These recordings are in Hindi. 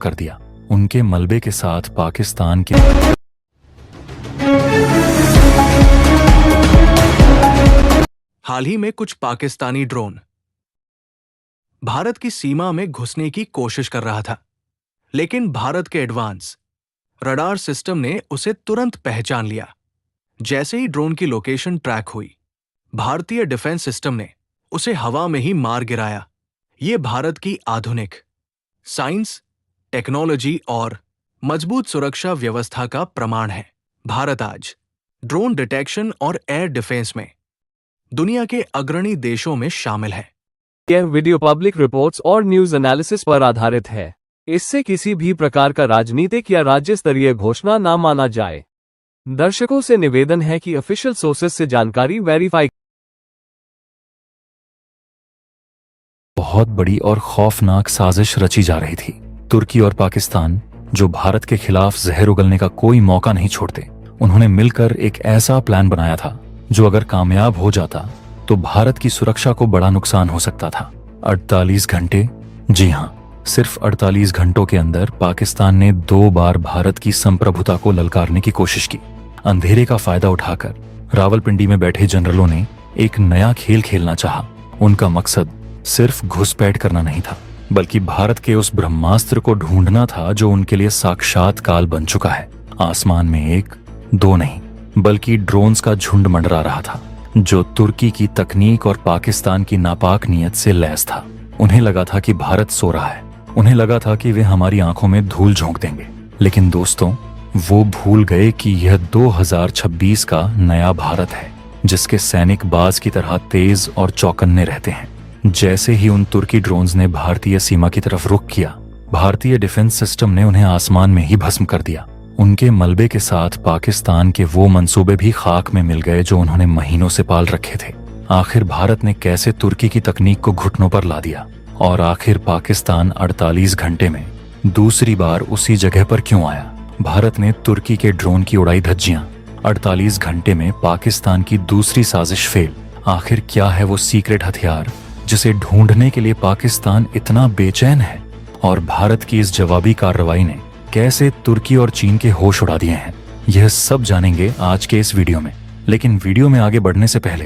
कर दिया। उनके मलबे के साथ पाकिस्तान के हाल ही में कुछ पाकिस्तानी ड्रोन भारत की सीमा में घुसने की कोशिश कर रहा था, लेकिन भारत के एडवांस रडार सिस्टम ने उसे तुरंत पहचान लिया। जैसे ही ड्रोन की लोकेशन ट्रैक हुई, भारतीय डिफेंस सिस्टम ने उसे हवा में ही मार गिराया। ये भारत की आधुनिक साइंस, टेक्नोलॉजी और मजबूत सुरक्षा व्यवस्था का प्रमाण है। भारत आज ड्रोन डिटेक्शन और एयर डिफेंस में दुनिया के अग्रणी देशों में शामिल है। यह वीडियो पब्लिक रिपोर्ट्स और न्यूज एनालिसिस पर आधारित है। इससे किसी भी प्रकार का राजनीतिक या राज्य स्तरीय घोषणा न माना जाए। दर्शकों से निवेदन है कि ऑफिशियल सोर्सेस से जानकारी वेरीफाई। बहुत बड़ी और खौफनाक साजिश रची जा रही थी। तुर्की और पाकिस्तान, जो भारत के खिलाफ जहर उगलने का कोई मौका नहीं छोड़ते, उन्होंने मिलकर एक ऐसा प्लान बनाया था जो अगर कामयाब हो जाता तो भारत की सुरक्षा को बड़ा नुकसान हो सकता था। 48 घंटे, जी हाँ, सिर्फ 48 घंटों के अंदर पाकिस्तान ने 2 बार भारत की संप्रभुता को ललकारने की कोशिश की। अंधेरे का फायदा उठाकर रावलपिंडी में बैठे जनरलों ने एक नया खेल खेलना चाहा। उनका मकसद सिर्फ घुसपैठ करना नहीं था, बल्कि भारत के उस ब्रह्मास्त्र को ढूंढना था जो उनके लिए साक्षात काल बन चुका है। आसमान में 1, 2 नहीं, बल्कि ड्रोन्स का झुंड मंडरा रहा था, जो तुर्की की तकनीक और पाकिस्तान की नापाक नीयत से लैस था। उन्हें लगा था कि भारत सो रहा है। उन्हें लगा था कि वे हमारी आंखों में धूल झोंक देंगे। लेकिन दोस्तों, वो भूल गए कि यह 2026 का नया भारत है, जिसके सैनिक बाज की तरह तेज और चौकन्ने रहते हैं। जैसे ही उन तुर्की ड्रोन्स ने भारतीय सीमा की तरफ रुख किया, भारतीय डिफेंस सिस्टम ने उन्हें आसमान में ही भस्म कर दिया। उनके मलबे के साथ पाकिस्तान के वो मंसूबे भी खाक में मिल गए जो उन्होंने महीनों से पाल रखे थे। आखिर भारत ने कैसे तुर्की की तकनीक को घुटनों पर ला दिया, और आखिर पाकिस्तान 48 घंटे में दूसरी बार उसी जगह पर क्यों आया? भारत ने तुर्की के ड्रोन की उड़ाई धज्जियां। 48 घंटे में पाकिस्तान की दूसरी साजिश फेल। आखिर क्या है वो सीक्रेट हथियार जिसे ढूंढने के लिए पाकिस्तान इतना बेचैन है? और भारत की इस जवाबी कार्रवाई ने कैसे तुर्की और चीन के होश उड़ा दिए हैं? यह सब जानेंगे आज के इस वीडियो में। लेकिन वीडियो में आगे बढ़ने से पहले,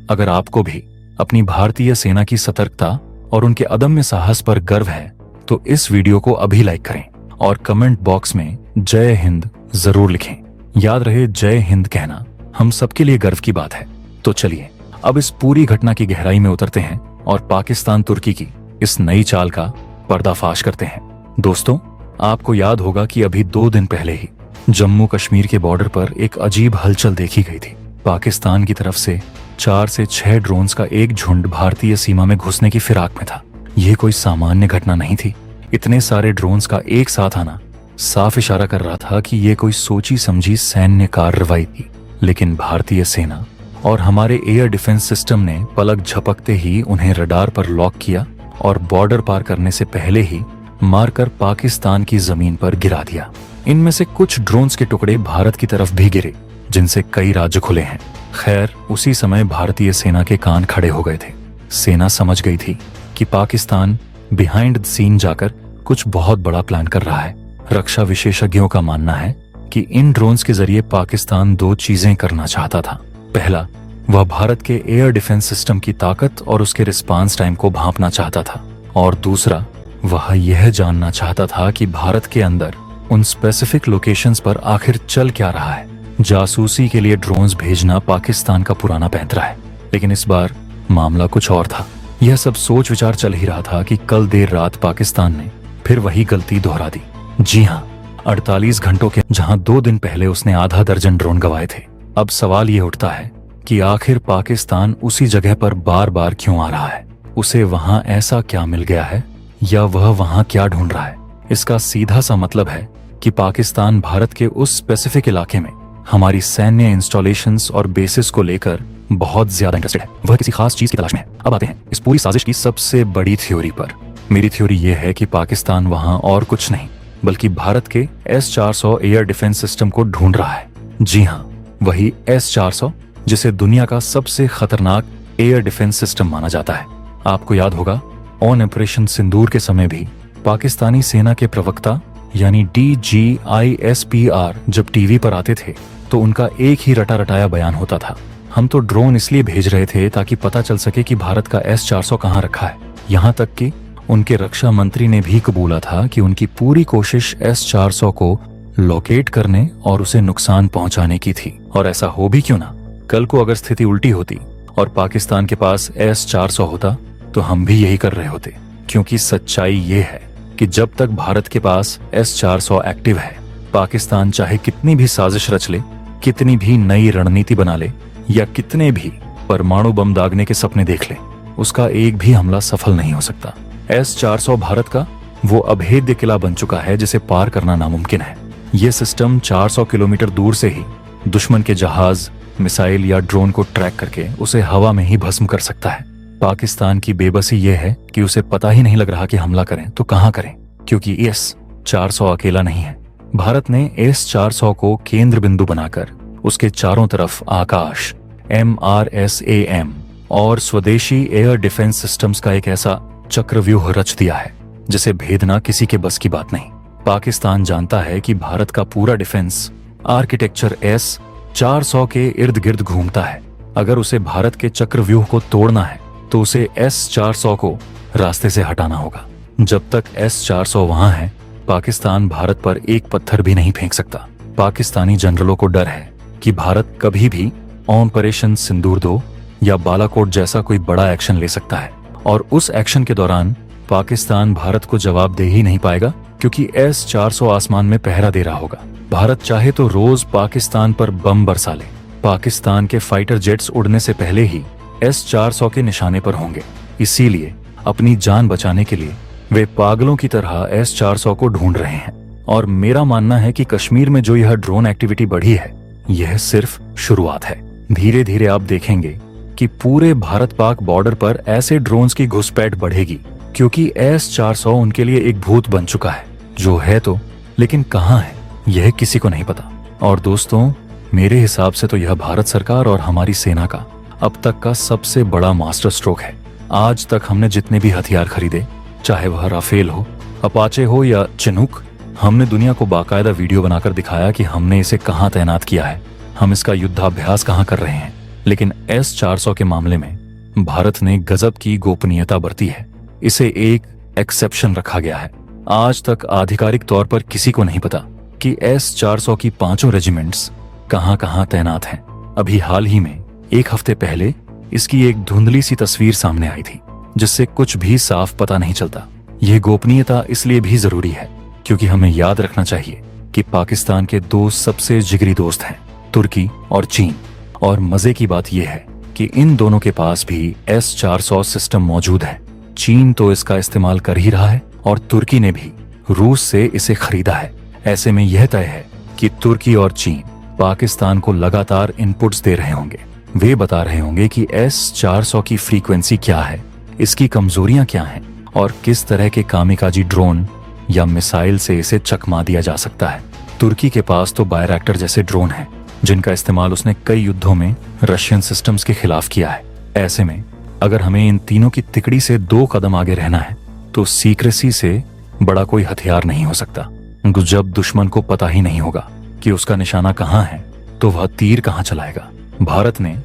अगर आपको भी अपनी भारतीय सेना की सतर्कता और उनके अदम्य साहस पर गर्व है, तो इस वीडियो को अभी लाइक करें और कमेंट बॉक्स में जय हिंद जरूर लिखें। याद रहे, जय हिंद कहना हम सबके लिए गर्व की बात है। तो चलिए अब इस पूरी घटना की गहराई में उतरते हैं और पाकिस्तान तुर्की की इस नई चाल का पर्दाफाश करते हैं। दोस्तों, आपको याद होगा कि अभी 2 दिन पहले ही जम्मू कश्मीर के बॉर्डर पर एक अजीब हलचल देखी गई थी। पाकिस्तान की तरफ से 4 से 6 ड्रोन्स का एक झुंड भारतीय सीमा में घुसने की फिराक में था। यह कोई सामान्य घटना नहीं थी। इतने सारे ड्रोन्स का एक साथ आना साफ इशारा कर रहा था कि यह कोई सोची समझी सैन्य कार्रवाई थी। लेकिन भारतीय सेना और हमारे एयर डिफेंस सिस्टम ने पलक झपकते ही उन्हें रडार पर लॉक किया और बॉर्डर पार करने से पहले ही मारकर पाकिस्तान की जमीन पर गिरा दिया। इनमें से कुछ ड्रोन्स के टुकड़े भारत की तरफ भी गिरे, जिनसे कई राज्य खुले हैं। खैर, उसी समय भारतीय सेना के कान खड़े हो गए थे। सेना समझ गई थी कि पाकिस्तान बिहाइंड द सीन जाकर कुछ बहुत बड़ा प्लान कर रहा है। रक्षा विशेषज्ञों का मानना है कि इन ड्रोन्स के जरिए पाकिस्तान 2 चीजें करना चाहता था। पहला, वह भारत के एयर डिफेंस सिस्टम की ताकत और उसके रिस्पांस टाइम को भांपना चाहता था, और दूसरा, वह यह जानना चाहता था कि भारत के अंदर उन स्पेसिफिक लोकेशंस पर आखिर चल क्या रहा है। जासूसी के लिए ड्रोन्स भेजना पाकिस्तान का पुराना पैंतरा है, लेकिन इस बार मामला कुछ और था। यह सब सोच विचार चल ही रहा था कि कल देर रात पाकिस्तान ने फिर वही गलती दोहरा दी। जी हाँ, 48 घंटों के जहां 2 दिन पहले उसने आधा दर्जन ड्रोन गंवाए थे। अब सवाल ये उठता है कि आखिर पाकिस्तान उसी जगह पर बार बार क्यों आ रहा है? उसे वहां ऐसा क्या मिल गया है, या वह वहां क्या ढूंढ रहा है? इसका सीधा सा मतलब है कि पाकिस्तान भारत के उस स्पेसिफिक इलाके में हमारी सैन्य इंस्टॉलेशंस और बेसिस को लेकर बहुत ज्यादा इंटरेस्टेड है। वह किसी खास चीज की तलाश में है। अब आते हैं इस पूरी साजिश की सबसे बड़ी थ्योरी पर। मेरी थ्योरी यह है कि पाकिस्तान वहां और कुछ नहीं, बल्कि भारत के S-400 एयर डिफेंस सिस्टम को ढूंढ रहा है। जी हाँ, वही S-400 जिसे दुनिया का सबसे खतरनाक एयर डिफेंस सिस्टम माना जाता है। आपको याद होगा, ऑन ऑपरेशन सिंदूर के समय भी पाकिस्तानी सेना के प्रवक्ता यानी DGISPR जब टीवी पर आते थे तो उनका एक ही रटा रटाया बयान होता था, हम तो ड्रोन इसलिए भेज रहे थे ताकि पता चल सके कि भारत का S-400 कहाँ रखा है। यहाँ तक कि उनके रक्षा मंत्री ने भी कबूला था कि उनकी पूरी कोशिश S-400 को लोकेट करने और उसे नुकसान पहुंचाने की थी। और ऐसा हो भी क्यों ना, कल को अगर स्थिति उल्टी होती और पाकिस्तान के पास S-400 होता तो हम भी यही कर रहे होते, क्योंकि सच्चाई ये है कि जब तक भारत के पास S-400 एक्टिव है, पाकिस्तान चाहे कितनी भी साजिश रच ले, कितनी भी नई रणनीति बना ले या कितने भी परमाणु बम दागने के सपने देख ले, उसका एक भी हमला सफल नहीं हो सकता। S-400 भारत का वो अभेद्य किला बन चुका है जिसे पार करना नामुमकिन है। ये सिस्टम 400 किलोमीटर दूर से ही दुश्मन के जहाज, मिसाइल या ड्रोन को ट्रैक करके उसे हवा में ही भस्म कर सकता है। पाकिस्तान की बेबसी ये है कि उसे पता ही नहीं लग रहा कि हमला करें तो कहां करें, क्योंकि S-400 अकेला नहीं है। भारत ने S-400 को केंद्र बिंदु बनाकर उसके चारों तरफ आकाश, MRSAM और स्वदेशी एयर डिफेंस सिस्टम्स का एक ऐसा चक्रव्यूह रच दिया है जिसे भेदना किसी के बस की बात नहीं। पाकिस्तान जानता है कि भारत का पूरा डिफेंस आर्किटेक्चर S-400 के इर्द गिर्द घूमता है। अगर उसे भारत के चक्रव्यूह को तोड़ना है तो उसे S-400 को रास्ते से हटाना होगा। जब तक S-400 वहां है, पाकिस्तान भारत पर एक पत्थर भी नहीं फेंक सकता। पाकिस्तानी जनरलों को डर है कि भारत कभी भी ऑपरेशन सिंदूर 2 या बालाकोट जैसा कोई बड़ा एक्शन ले सकता है, और उस एक्शन के दौरान पाकिस्तान भारत को जवाब दे ही नहीं पाएगा, क्योंकि S-400 आसमान में पहरा दे रहा होगा। भारत चाहे तो रोज पाकिस्तान पर बम बरसा ले, पाकिस्तान के फाइटर जेट्स उड़ने से पहले ही S-400 के निशाने पर होंगे। इसीलिए अपनी जान बचाने के लिए वे पागलों की तरह S-400 को ढूंढ रहे हैं। और मेरा मानना है कि कश्मीर में जो यह ड्रोन एक्टिविटी बढ़ी है, यह सिर्फ शुरुआत है। धीरे धीरे आप देखेंगे कि पूरे भारत पाक बॉर्डर पर ऐसे ड्रोन्स की घुसपैठ बढ़ेगी, क्योंकि S-400 उनके लिए एक भूत बन चुका है। जो है तो, लेकिन कहाँ है यह किसी को नहीं पता। और दोस्तों, मेरे हिसाब से तो यह भारत सरकार और हमारी सेना का अब तक का सबसे बड़ा मास्टर स्ट्रोक है। आज तक हमने जितने भी हथियार खरीदे, चाहे वह राफेल हो, अपाचे हो या चिनूक, हमने दुनिया को बाकायदा वीडियो बनाकर दिखाया कि हमने इसे कहाँ तैनात किया है, हम इसका युद्धाभ्यास कहाँ कर रहे हैं। लेकिन S-400 के मामले में भारत ने गजब की गोपनीयता बरती है। इसे एक एक्सेप्शन रखा गया है। आज तक आधिकारिक तौर पर किसी को नहीं पता कि S-400 की 5 रेजिमेंट्स कहाँ कहाँ तैनात हैं। अभी हाल ही में एक हफ्ते पहले इसकी एक धुंधली सी तस्वीर सामने आई थी, जिससे कुछ भी साफ पता नहीं चलता। यह गोपनीयता इसलिए भी जरूरी है क्योंकि हमें याद रखना चाहिए कि पाकिस्तान के 2 सबसे जिगरी दोस्त हैं, तुर्की और चीन। और मजे की बात यह है कि इन दोनों के पास भी S-400 सिस्टम मौजूद है। चीन तो इसका इस्तेमाल कर ही रहा है और तुर्की ने भी रूस से इसे खरीदा है। ऐसे में यह तय है कि तुर्की और चीन पाकिस्तान को लगातार इनपुट्स दे रहे होंगे। वे बता रहे होंगे कि S-400 की फ्रीक्वेंसी क्या है, इसकी कमजोरियां क्या हैं और किस तरह के कामिकाजी ड्रोन या मिसाइल से इसे चकमा दिया जा सकता है। तुर्की के पास तो बायरैक्टर जैसे ड्रोन हैं, जिनका इस्तेमाल उसने कई युद्धों में रशियन सिस्टम्स के खिलाफ किया है। ऐसे में अगर हमें इन तीनों की तिकड़ी से 2 कदम आगे रहना है तो सीक्रेसी से बड़ा कोई हथियार नहीं हो सकता। जब दुश्मन को पता ही नहीं होगा कि उसका निशाना कहाँ है तो वह तीर कहाँ चलाएगा। भारत ने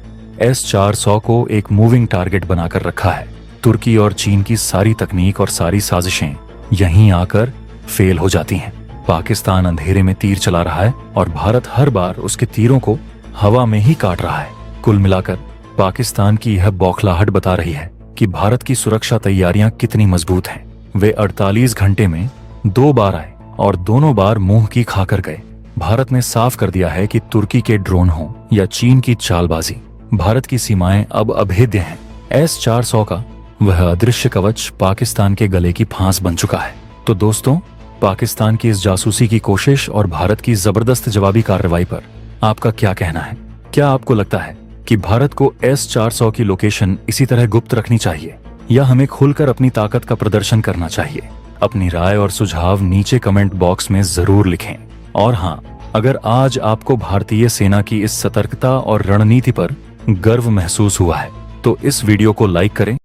S-400 को एक मूविंग टारगेट बनाकर रखा है। तुर्की और चीन की सारी तकनीक और सारी साजिशें यहीं आकर फेल हो जाती हैं। पाकिस्तान अंधेरे में तीर चला रहा है और भारत हर बार उसके तीरों को हवा में ही काट रहा है। कुल मिलाकर पाकिस्तान की यह बौखलाहट बता रही है कि भारत की सुरक्षा तैयारियां कितनी मजबूत हैं। वे 48 घंटे में 2 बार आए और दोनों बार मुंह की खाकर गए। भारत ने साफ कर दिया है कि तुर्की के ड्रोन हो या चीन की चालबाजी, भारत की सीमाएं अब अभेद्य हैं। S-400 का वह अदृश्य कवच पाकिस्तान के गले की फांस बन चुका है। तो दोस्तों, पाकिस्तान की इस जासूसी की कोशिश और भारत की जबरदस्त जवाबी कार्रवाई पर आपका क्या कहना है? क्या आपको लगता है कि भारत को S-400 की लोकेशन इसी तरह गुप्त रखनी चाहिए या हमें खुलकर अपनी ताकत का प्रदर्शन करना चाहिए? अपनी राय और सुझाव नीचे कमेंट बॉक्स में जरूर लिखें। और हाँ, अगर आज आपको भारतीय सेना की इस सतर्कता और रणनीति पर गर्व महसूस हुआ है तो इस वीडियो को लाइक करें